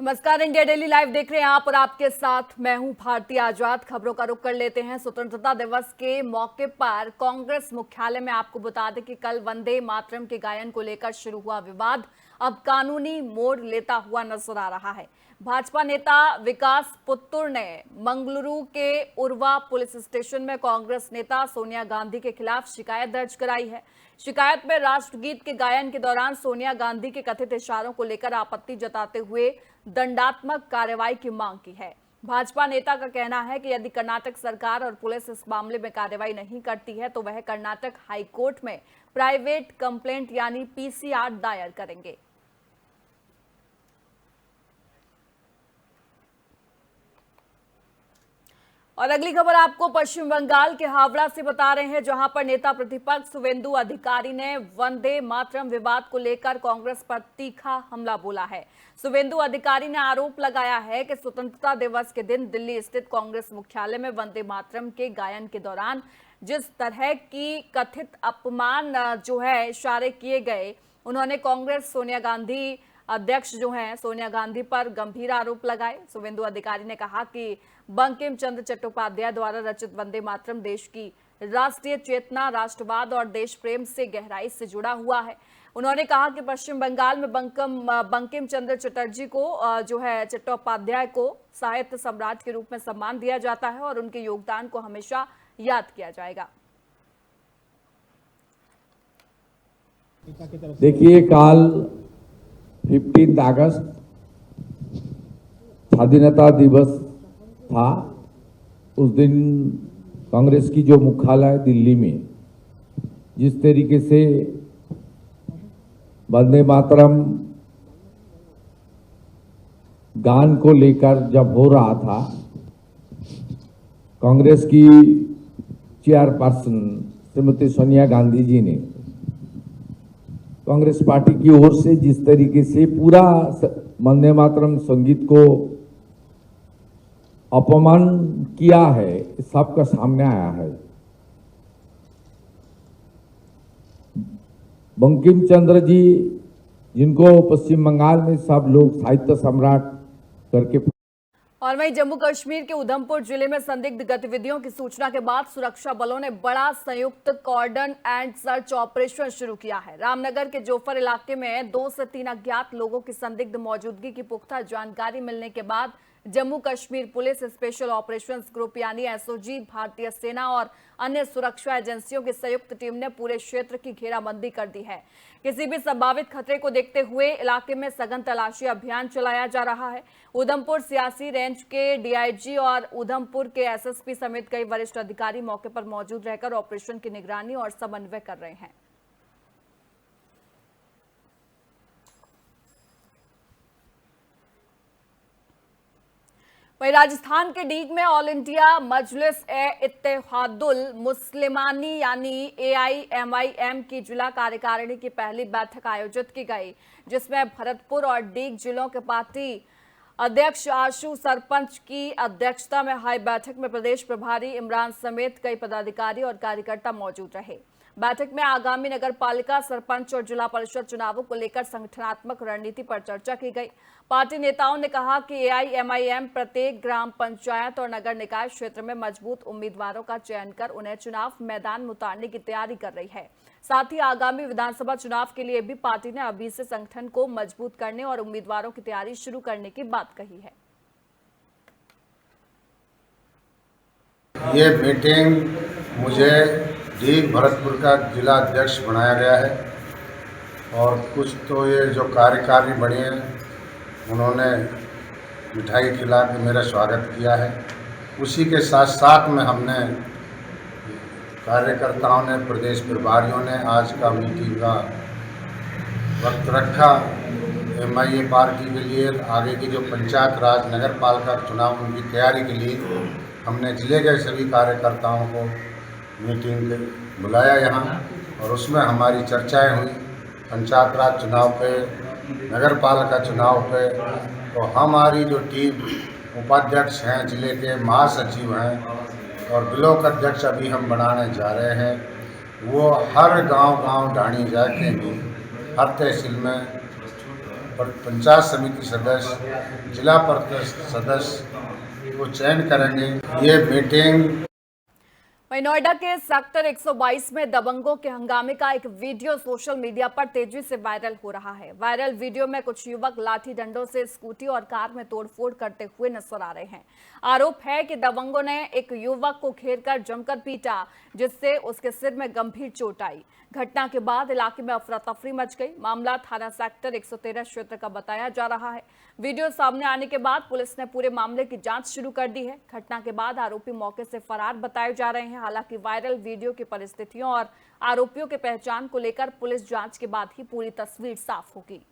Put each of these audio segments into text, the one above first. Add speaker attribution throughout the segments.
Speaker 1: नमस्कार, India daily live देख रहे हैं आप और आपके साथ मैं हूं भारती आजाद। खबरों का रुख कर लेते हैं। स्वतंत्रता दिवस के मौके पर कांग्रेस मुख्यालय में आपको बता दें कि कल वंदे मातरम के गायन को लेकर शुरू हुआ विवाद अब कानूनी मोड़ लेता हुआ नजर आ रहा है। भाजपा नेता विकास पुत्तुर ने मंगलुरु के उर्वा पुलिस स्टेशन में कांग्रेस नेता सोनिया गांधी के खिलाफ शिकायत दर्ज कराई है। शिकायत में राष्ट्रगीत के गायन के दौरान सोनिया गांधी के कथित इशारों को लेकर आपत्ति जताते हुए दंडात्मक कार्रवाई की मांग की है। भाजपा नेता का कहना है कि यदि कर्नाटक सरकार और पुलिस इस मामले में कार्रवाई नहीं करती है तो वह कर्नाटक हाई कोर्ट में प्राइवेट कंप्लेंट यानी पीसीआर दायर करेंगे। और अगली खबर आपको पश्चिम बंगाल के हावड़ा से बता रहे हैं, जहां पर नेता प्रतिपक्ष शुवेंदु अधिकारी ने वंदे मातरम विवाद को लेकर कांग्रेस पर तीखा हमला बोला है। शुवेंदु अधिकारी ने आरोप लगाया है कि स्वतंत्रता दिवस के दिन दिल्ली स्थित कांग्रेस मुख्यालय में वंदे मातरम के गायन के दौरान जिस तरह की कथित अपमान इशारे किए गए, उन्होंने कांग्रेस सोनिया गांधी अध्यक्ष सोनिया गांधी पर गंभीर आरोप लगाए। शुवेंदु अधिकारी ने कहा कि बंकिम चंद्र चट्टोपाध्याय द्वारा रचित वंदे मातरम देश की राष्ट्रीय चेतना, राष्ट्रवाद और देश प्रेम से गहराई से जुड़ा हुआ है। उन्होंने कहा कि पश्चिम बंगाल में बंकिम चंद्र चटर्जी को चट्टोपाध्याय को साहित्य सम्राट के रूप में सम्मान दिया जाता है और उनके योगदान को हमेशा याद किया जाएगा।
Speaker 2: देखिए, काल 15 अगस्त स्वाधीनता दिवस था। उस दिन कांग्रेस की जो मुख्यालय दिल्ली में जिस तरीके से वंदे मातरम गान को लेकर जब हो रहा था, कांग्रेस की चेयरपर्सन श्रीमती सोनिया गांधी जी ने कांग्रेस पार्टी की ओर से जिस तरीके से पूरा वंदे मातरम संगीत को अपमान किया है, सबका सामने आया है। बंकिम चंद्र जी, जिनको पश्चिम बंगाल में सब लोग साहित्य सम्राट करके।
Speaker 1: और वहीं जम्मू कश्मीर के उधमपुर जिले में संदिग्ध गतिविधियों की सूचना के बाद सुरक्षा बलों ने बड़ा संयुक्त कॉर्डन एंड सर्च ऑपरेशन शुरू किया है। रामनगर के जोफर इलाके में 2 से 3 अज्ञात लोगों की संदिग्ध मौजूदगी की पुख्ता जानकारी मिलने के बाद Jammu Kashmir police special operations group यानी एसओजी, भारतीय सेना और अन्य सुरक्षा एजेंसियों की संयुक्त टीम ने पूरे क्षेत्र की घेराबंदी कर दी है। किसी भी संभावित खतरे को देखते हुए इलाके में सघन तलाशी अभियान चलाया जा रहा है। उधमपुर सियासी रेंज के डीआईजी और उधमपुर के एसएसपी समेत कई वरिष्ठ अधिकारी मौके पर मौजूद रहकर ऑपरेशन की निगरानी और समन्वय कर रहे हैं। वहीं राजस्थान के डीग में ऑल इंडिया मजलिस-ए-इत्तेहादुल मुस्लिमानी यानी एआईएमआईएम की जिला कार्यकारिणी की पहली बैठक आयोजित की गई, जिसमें भरतपुर और डीग जिलों के पार्टी अध्यक्ष आशु सरपंच की अध्यक्षता में हुई बैठक में प्रदेश प्रभारी इमरान समेत कई पदाधिकारी और कार्यकर्ता मौजूद रहे। बैठक में आगामी नगर पालिका, सरपंच और जिला परिषद चुनावों को लेकर संगठनात्मक रणनीति पर चर्चा की गई। पार्टी नेताओं ने कहा कि एआईएमआईएम प्रत्येक ग्राम पंचायत और नगर निकाय क्षेत्र में मजबूत उम्मीदवारों का चयन कर उन्हें चुनाव मैदान में उतारने की तैयारी कर रही है। साथ ही आगामी विधानसभा चुनाव के लिए भी पार्टी ने अभी से संगठन को मजबूत करने और उम्मीदवारों की तैयारी शुरू करने की बात कही है।
Speaker 3: ये मीटिंग मुझे डीग भरतपुर का जिला अध्यक्ष बनाया गया है और कुछ तो ये जो कार्यकारिणी बनी है उन्होंने मिठाई खिला के मेरा स्वागत किया है। उसी के साथ साथ में हमने कार्यकर्ताओं ने, प्रदेश प्रभारियों ने आज का मीटिंग का वक्त रखा एमआईए पार्टी के लिए। आगे की जो पंचायत राज, नगर पालिका चुनाव उनकी तैयारी के लिए हमने जिले के सभी कार्यकर्ताओं को मीटिंग पे बुलाया यहाँ और उसमें हमारी चर्चाएं हुई पंचायत राज चुनाव पे, नगर पालिका चुनाव पे। तो हमारी जो टीम उपाध्यक्ष हैं, जिले के महासचिव हैं और ब्लॉक अध्यक्ष अभी हम बनाने जा रहे हैं, वो हर गांव ढाणी जाके भी हर तहसील में पंचायत समिति सदस्य, जिला परिषद सदस्य को चयन करेंगे। ये मीटिंग
Speaker 1: वहीं नोएडा के सेक्टर 122 में दबंगों के हंगामे का एक वीडियो सोशल मीडिया पर तेजी से वायरल हो रहा है। वायरल वीडियो में कुछ युवक लाठी डंडों से स्कूटी और कार में तोड़फोड़ करते हुए नजर आ रहे हैं। आरोप है कि दबंगों ने एक युवक को घेरकर जमकर पीटा, जिससे उसके सिर में गंभीर चोट आई। घटना के बाद इलाके में अफरा तफरी मच गई। मामला थाना सेक्टर 113 क्षेत्र का बताया जा रहा है। वीडियो सामने आने के बाद पुलिस ने पूरे मामले की जांच शुरू कर दी है। घटना के बाद आरोपी मौके से फरार बताए जा रहे हैं। हालांकि वायरल वीडियो की परिस्थितियों और आरोपियों के पहचान को लेकर पुलिस जांच के बाद ही पूरी तस्वीर साफ होगी।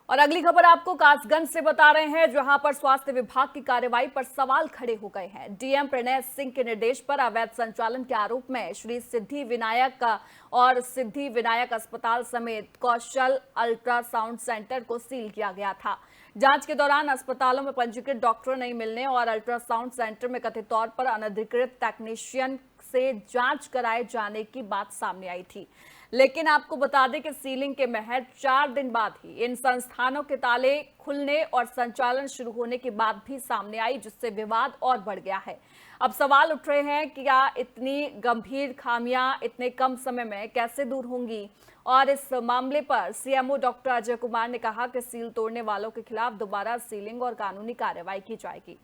Speaker 1: और अगली खबर आपको कासगंज से बता रहे हैं, जहां पर स्वास्थ्य विभाग की कार्रवाई पर सवाल खड़े हो गए हैं। डीएम प्रणय सिंह के निर्देश पर अवैध संचालन के आरोप में श्री सिद्धि विनायक और सिद्धि विनायक अस्पताल समेत कौशल अल्ट्रासाउंड सेंटर को सील किया गया था। जांच के दौरान अस्पतालों में पंजीकृत डॉक्टर नहीं मिलने और अल्ट्रासाउंड सेंटर में कथित तौर पर अनधिकृत टेक्नीशियन से जांच कराए जाने की बात सामने आई थी। लेकिन आपको बता दें कि सीलिंग के महज 4 दिन बाद ही इन संस्थानों के ताले खुलने और संचालन शुरू होने की बात भी सामने आई, जिससे विवाद और बढ़ गया है। अब सवाल उठ रहे हैं कि क्या इतनी गंभीर खामियां इतने कम समय में कैसे दूर होंगी। और इस मामले पर सीएमओ डॉक्टर अजय कुमार ने कहा कि सील तोड़ने वालों के खिलाफ दोबारा सीलिंग और कानूनी कार्रवाई की जाएगी।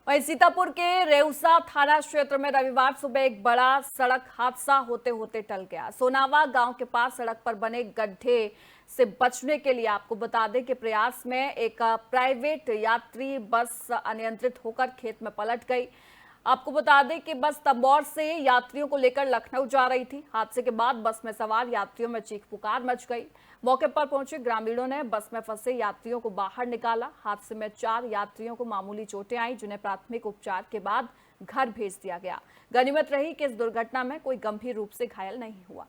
Speaker 1: वहीं सीतापुर के रेउसा थाना क्षेत्र में रविवार सुबह एक बड़ा सड़क हादसा होते होते टल गया। सोनावा गांव के पास सड़क पर बने गड्ढे से बचने के लिए आपको बता दें कि प्रयास में एक प्राइवेट यात्री बस अनियंत्रित होकर खेत में पलट गई। आपको बता दें कि बस तंबौर से यात्रियों को लेकर लखनऊ जा रही थी। हादसे के बाद बस में सवार यात्रियों में चीख पुकार मच गई। मौके पर पहुंचे ग्रामीणों ने बस में फंसे यात्रियों को बाहर निकाला। हादसे में 4 यात्रियों को मामूली चोटें आई, जिन्हें प्राथमिक उपचार के बाद घर भेज दिया गया। गनीमत रही कि इस दुर्घटना में कोई गंभीर रूप से घायल नहीं हुआ।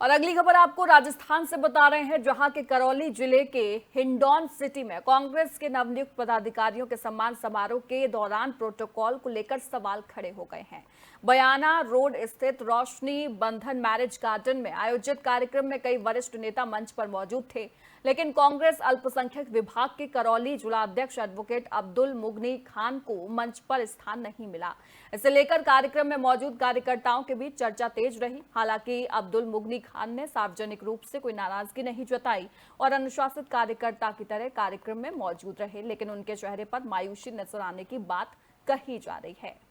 Speaker 1: और अगली खबर आपको राजस्थान से बता रहे हैं, जहां के करौली जिले के हिंडौन सिटी में कांग्रेस के नवनियुक्त पदाधिकारियों के सम्मान समारोह के दौरान प्रोटोकॉल को लेकर सवाल खड़े हो गए हैं। बयाना रोड स्थित रोशनी बंधन मैरिज गार्डन में आयोजित कार्यक्रम में कई वरिष्ठ नेता मंच पर मौजूद थे, लेकिन कांग्रेस अल्पसंख्यक विभाग के करौली जिलाध्यक्ष एडवोकेट अब्दुल मुगनी खान को मंच पर स्थान नहीं मिला। इसे लेकर कार्यक्रम में मौजूद कार्यकर्ताओं के बीच चर्चा तेज रही। हालांकि अब्दुल मुगनी खान ने सार्वजनिक रूप से कोई नाराजगी नहीं जताई और अनुशासित कार्यकर्ता की तरह कार्यक्रम में मौजूद रहे, लेकिन उनके चेहरे पर मायूसी नजर आने की बात कही जा रही है।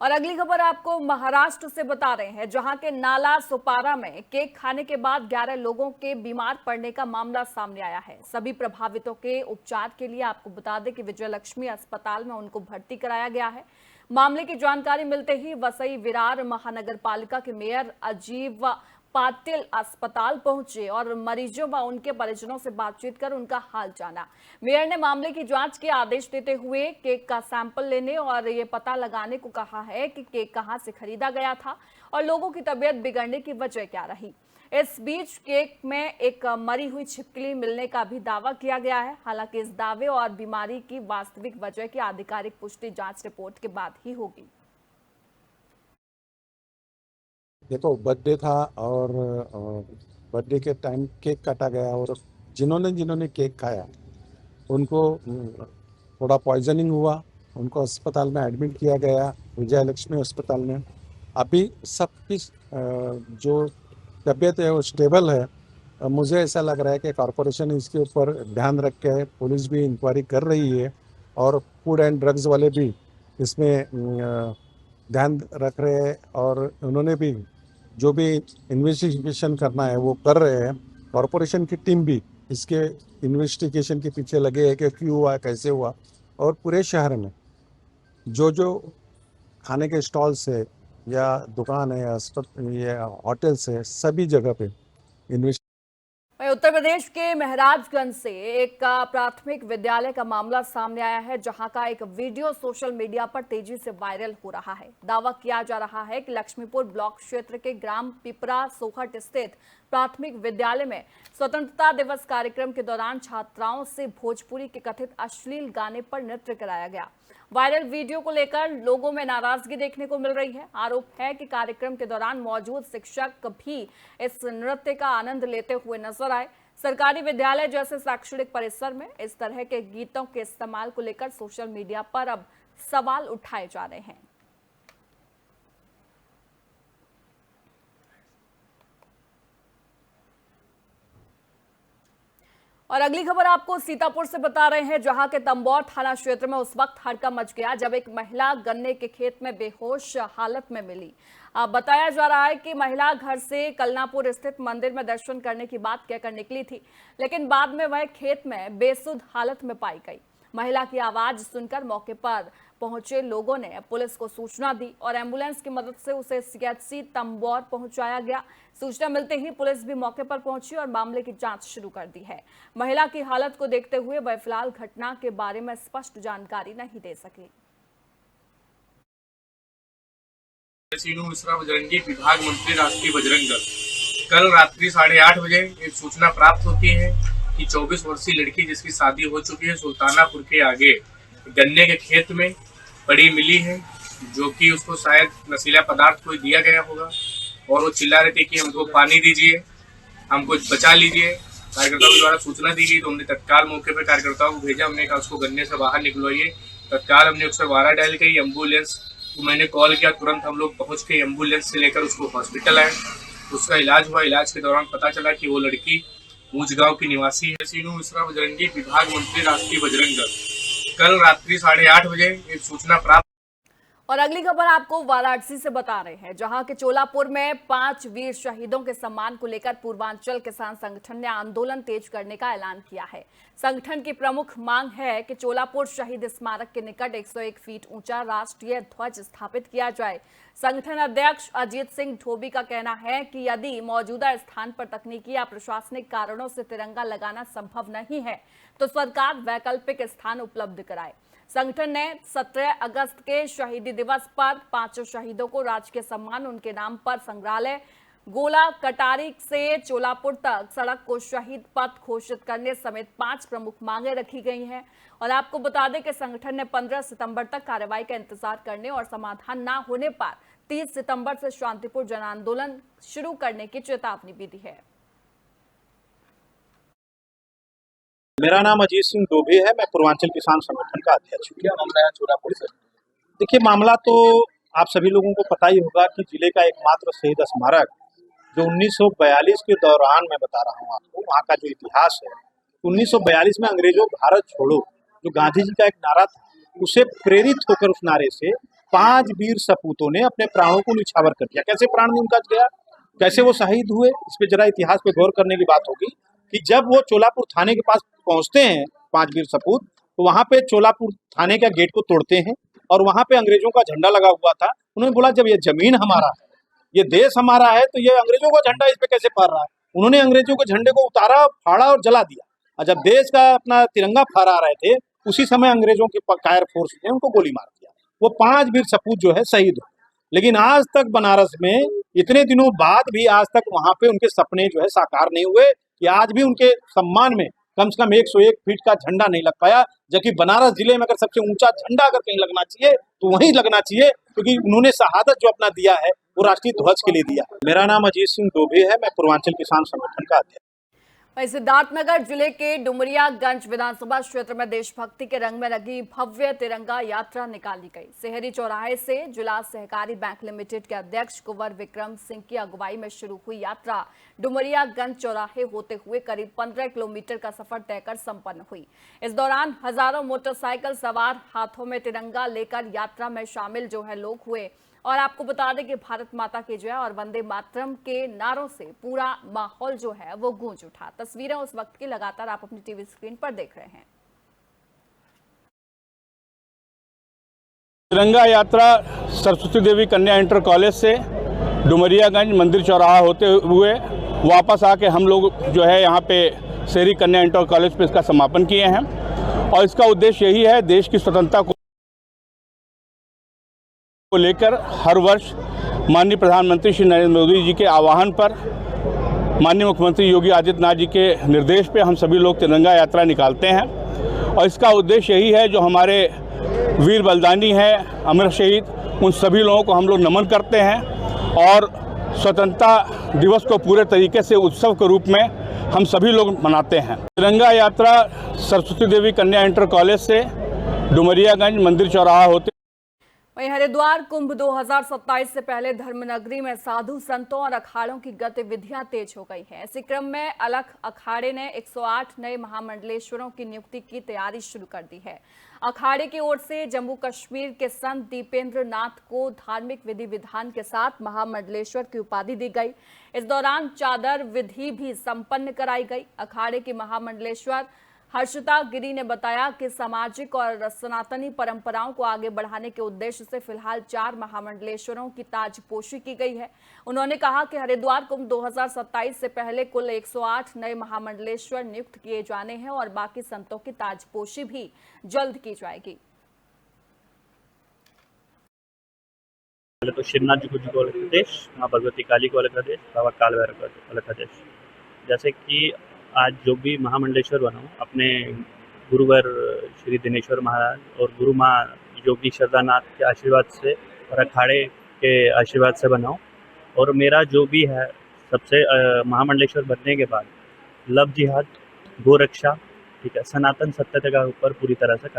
Speaker 1: और अगली खबर आपको महाराष्ट्र से बता रहे हैं, जहां के नाला सुपारा में केक खाने के बाद 11 लोगों के बीमार पड़ने का मामला सामने आया है। सभी प्रभावितों के उपचार के लिए आपको बता दें कि विजयलक्ष्मी अस्पताल में उनको भर्ती कराया गया है। मामले की जानकारी मिलते ही वसई विरार महानगर पालिका के मेयर अजीव पाटिल अस्पताल पहुंचे और मरीजों व उनके परिजनों से बातचीत कर उनका हाल जाना। मेयर ने मामले की जांच के आदेश देते हुए केक का सैंपल लेने और ये पता लगाने को कहा है कि केक कहां से खरीदा गया था और लोगों की तबीयत बिगड़ने की वजह क्या रही। इस बीच केक में एक मरी हुई छिपकली मिलने का भी दावा किया गया है। हालांकि इस दावे और बीमारी की वास्तविक वजह की आधिकारिक पुष्टि जांच रिपोर्ट के बाद ही होगी।
Speaker 4: देखो, बर्थडे था और बर्थडे के टाइम केक काटा गया और जिन्होंने केक खाया उनको थोड़ा पॉइजनिंग हुआ, उनको अस्पताल में एडमिट किया गया, विजयलक्ष्मी अस्पताल में। अभी सबकी जो तबीयत है वो स्टेबल है। मुझे ऐसा लग रहा है कि कॉरपोरेशन इसके ऊपर ध्यान रख के पुलिस भी इंक्वायरी कर रही है और फूड एंड ड्रग्स वाले भी इसमें ध्यान रख रहे हैं और उन्होंने भी जो भी इन्वेस्टिगेशन करना है वो कर रहे हैं। कॉरपोरेशन की टीम भी इसके इन्वेस्टिगेशन के पीछे लगे हैं कि क्यों हुआ, कैसे हुआ, और पूरे शहर में जो खाने के स्टॉल्स है या दुकान है या होटल्स है, सभी जगह पे इन्वेस्ट
Speaker 1: वहीं उत्तर प्रदेश के महराजगंज से एक प्राथमिक विद्यालय का मामला सामने आया है, जहां का एक वीडियो सोशल मीडिया पर तेजी से वायरल हो रहा है। दावा किया जा रहा है कि लक्ष्मीपुर ब्लॉक क्षेत्र के ग्राम पिपरा सोहट स्थित प्राथमिक विद्यालय में स्वतंत्रता दिवस कार्यक्रम के दौरान छात्राओं से भोजपुरी के कथित अश्लील गाने पर नृत्य कराया गया। वायरल वीडियो को लेकर लोगों में नाराजगी देखने को मिल रही है। आरोप है कि कार्यक्रम के दौरान मौजूद शिक्षक भी इस नृत्य का आनंद लेते हुए नजर आए। सरकारी विद्यालय जैसे शैक्षणिक परिसर में इस तरह के गीतों के इस्तेमाल को लेकर सोशल मीडिया पर अब सवाल उठाए जा रहे हैं। और अगली खबर आपको सीतापुर से बता रहे हैं, जहां के तंबौर थाना क्षेत्र में उस वक्त हड़कंप मच गया जब एक महिला गन्ने के खेत में बेहोश हालत में मिली। बताया जा रहा है कि महिला घर से कलनापुर स्थित मंदिर में दर्शन करने की बात कहकर निकली थी, लेकिन बाद में वह खेत में बेसुध हालत में पाई गई। महिला की आवाज सुनकर मौके पर पहुंचे लोगों ने पुलिस को सूचना दी और एम्बुलेंस की मदद से उसे सीएचसी तंबौर पहुंचाया गया। सूचना मिलते ही पुलिस भी मौके पर पहुंची और मामले की जांच शुरू कर दी है। महिला की हालत को देखते हुए वह फिलहाल घटना के बारे में स्पष्ट जानकारी नहीं दे सकी।
Speaker 5: मिश्रा बजरंगी विभाग मंत्री राष्ट्रीय बजरंग दल, कल रात्रि 8:30 बजे एक सूचना प्राप्त होती है कि 24 वर्षीय लड़की जिसकी शादी हो चुकी है सुल्तानापुर के आगे गन्ने के खेत में पड़ी मिली है, जो कि उसको शायद नशीला पदार्थ कोई दिया गया होगा और वो चिल्ला रहे थे कि हमको पानी दीजिए, हमको बचा लीजिए। कार्यकर्ताओं के द्वारा सूचना दी गई तो हमने तत्काल मौके पर कार्यकर्ताओं को भेजा। हमने कहा उसको गन्ने से बाहर निकलवाइए। तत्काल हमने 112 डायल करी। एम्बुलेंस को मैंने कॉल किया, तुरंत हम लोग पहुंच के एम्बुलेंस से लेकर उसको हॉस्पिटल आए। उसका इलाज हुआ। इलाज के दौरान पता चला कि वो लड़की ऊंच गांव की निवासी है। सीनू मिश्रा बजरंगी विभाग मंत्री राष्ट्रीय बजरंग दल, कल रात्रि 8:30 बजे एक सूचना प्राप्त।
Speaker 1: और अगली खबर आपको वाराणसी से बता रहे हैं, जहां के चोलापुर में 5 वीर शहीदों के सम्मान को लेकर पूर्वांचल किसान संगठन ने आंदोलन तेज करने का ऐलान किया है। संगठन की प्रमुख मांग है कि चोलापुर शहीद स्मारक के निकट 101 फीट ऊंचा राष्ट्रीय ध्वज स्थापित किया जाए। संगठन अध्यक्ष अजीत सिंह धोबी का कहना है कि यदि मौजूदा स्थान पर तकनीकी या प्रशासनिक कारणों से तिरंगा लगाना संभव नहीं है तो सरकार वैकल्पिक स्थान उपलब्ध कराए। संगठन ने 17 अगस्त के शहीदी दिवस पर 5 शहीदों को राजकीय सम्मान, उनके नाम पर संग्रहालय, गोला कटारी से चोलापुर तक सड़क को शहीद पथ घोषित करने समेत 5 प्रमुख मांगे रखी गई हैं। और आपको बता दें कि संगठन ने 15 सितंबर तक कार्रवाई का इंतजार करने और समाधान न होने पर 30 सितंबर से शांतिपूर्ण जन आंदोलन शुरू करने की चेतावनी भी दी है।
Speaker 6: मेरा नाम अजीत सिंह धोबी है, मैं पूर्वांचल किसान संगठन का अध्यक्ष हूँ। क्या मामला है चोलापुर से? देखिए, मामला तो आप सभी लोगों को पता ही होगा कि जिले का एकमात्र शहीद स्मारक जो 1942 के दौरान, मैं बता रहा हूँ आपको, वहाँ का जो इतिहास है, 1942 में अंग्रेजों भारत छोड़ो जो गांधी जी का एक नारा था, उसे प्रेरित होकर उस नारे से 5 वीर सपूतों ने अपने प्राणों को निछावर कर दिया। कैसे प्राण उनका गया, कैसे वो शहीद हुए, इस पे जरा इतिहास पे गौर करने की बात होगी कि जब वो चोलापुर थाने के पास पहुंचते हैं 5 वीर सपूत, तो वहां पे चोलापुर थाने का गेट को तोड़ते हैं और वहां पे अंग्रेजों का झंडा लगा हुआ था। उन्होंने बोला जब ये जमीन हमारा है, ये देश हमारा है, तो ये अंग्रेजों का झंडा इस पे कैसे फहर रहा है। उन्होंने अंग्रेजों के झंडे को उतारा, फाड़ा और जला दिया। और जब देश का अपना तिरंगा फहरा रहे थे, उसी समय अंग्रेजों की कायर फोर्स ने उनको गोली मार दिया। वो 5 वीर सपूत जो है शहीद हुए। लेकिन आज तक बनारस में इतने दिनों बाद भी आज तक वहां पे उनके सपने जो है साकार नहीं हुए कि आज भी उनके सम्मान में कम से कम 101 फीट का झंडा नहीं लग पाया। जबकि बनारस जिले में अगर सबसे ऊंचा झंडा अगर कहीं लगना चाहिए तो वहीं लगना चाहिए, क्योंकि उन्होंने शहादत जो अपना दिया है वो राष्ट्रीय ध्वज के लिए दिया है। मेरा नाम अजीत सिंह धोबी है, मैं पूर्वांचल किसान संगठन का अध्यक्ष।
Speaker 1: सिद्धार्थनगर जिले के डुमरियागंज विधानसभा क्षेत्र में देशभक्ति के रंग में रंगी भव्य तिरंगा यात्रा निकाली गई। शहरी चौराहे से जिला सहकारी बैंक लिमिटेड के अध्यक्ष कुंवर विक्रम सिंह की अगुवाई में शुरू हुई यात्रा डुमरियागंज चौराहे होते हुए करीब 15 किलोमीटर का सफर तय कर संपन्न हुई। इस दौरान हजारों मोटरसाइकिल सवार हाथों में तिरंगा लेकर यात्रा में शामिल जो है लोग हुए। और आपको बता दें कि भारत माता की जय और वंदे मातरम के नारों से पूरा माहौल जो है वो गूंज उठा। तस्वीरें उस वक्त की लगातार आप अपनी टीवी स्क्रीन पर देख रहे हैं।
Speaker 7: तिरंगा यात्रा सरस्वती देवी कन्या इंटर कॉलेज से डुमरियागंज मंदिर चौराहा होते हुए वापस आके हम लोग जो है यहाँ पे शहरी कन्या इंटर कॉलेज पे इसका समापन किए हैं। और इसका उद्देश्य यही है, देश की स्वतंत्रता को लेकर हर वर्ष माननीय प्रधानमंत्री श्री नरेंद्र मोदी जी के आह्वान पर, माननीय मुख्यमंत्री योगी आदित्यनाथ जी के निर्देश पे हम सभी लोग तिरंगा यात्रा निकालते हैं। और इसका उद्देश्य यही है, जो हमारे वीर बलिदानी हैं, अमर शहीद, उन सभी लोगों को हम लोग नमन करते हैं और स्वतंत्रता दिवस को पूरे तरीके से उत्सव के रूप में हम सभी लोग मनाते हैं। तिरंगा यात्रा सरस्वती देवी कन्या इंटर कॉलेज से डुमरियागंज मंदिर चौराहा होते।
Speaker 1: वहीं हरिद्वार कुंभ 2027 से पहले धर्मनगरी में साधु संतों और अखाड़ों की गतिविधियां तेज हो गई हैं। इसी क्रम में अलख अखाड़े ने 108 नए महामंडलेश्वरों की नियुक्ति की तैयारी शुरू कर दी है। अखाड़े की ओर से जम्मू कश्मीर के संत दीपेंद्र नाथ को धार्मिक विधि विधान के साथ महामंडलेश्वर की उपाधि दी गई। इस दौरान चादर विधि भी संपन्न कराई गई। अखाड़े की महामंडलेश्वर हर्षिता गिरी ने बताया कि सामाजिक और सनातनी परंपराओं को आगे बढ़ाने के उद्देश्य से फिलहाल 4 महामंडलेश्वरों की ताजपोशी की गई है। उन्होंने कहा कि हरिद्वार कुंभ 2027 से पहले कुल 108 नए महामंडलेश्वर नियुक्त किए जाने हैं और बाकी संतों की ताजपोशी भी जल्द की जाएगी।
Speaker 8: पहले तो शिवनाथ जी को अलग आदेश, माँ भगवती काली को अलग आदेश, बाबा काल भैरव को अलग आदेश। जैसे कि आज जो भी महामंडलेश्वर बना हूँ, अपने गुरुवर श्री दिनेश्वर महाराज और गुरु माँ योगी श्रद्धानाथ के आशीर्वाद से और अखाड़े के आशीर्वाद से बना हूँ। और मेरा जो भी है, सबसे महामंडलेश्वर बनने के बाद लव जिहाद, गो रक्षा, ठीक है, सनातन सत्यता के ऊपर पूरी तरह से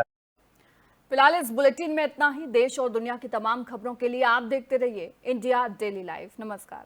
Speaker 1: फिलहाल इस बुलेटिन में इतना ही। देश और दुनिया की तमाम खबरों के लिए आप देखते रहिए इंडिया डेली लाइव। नमस्कार।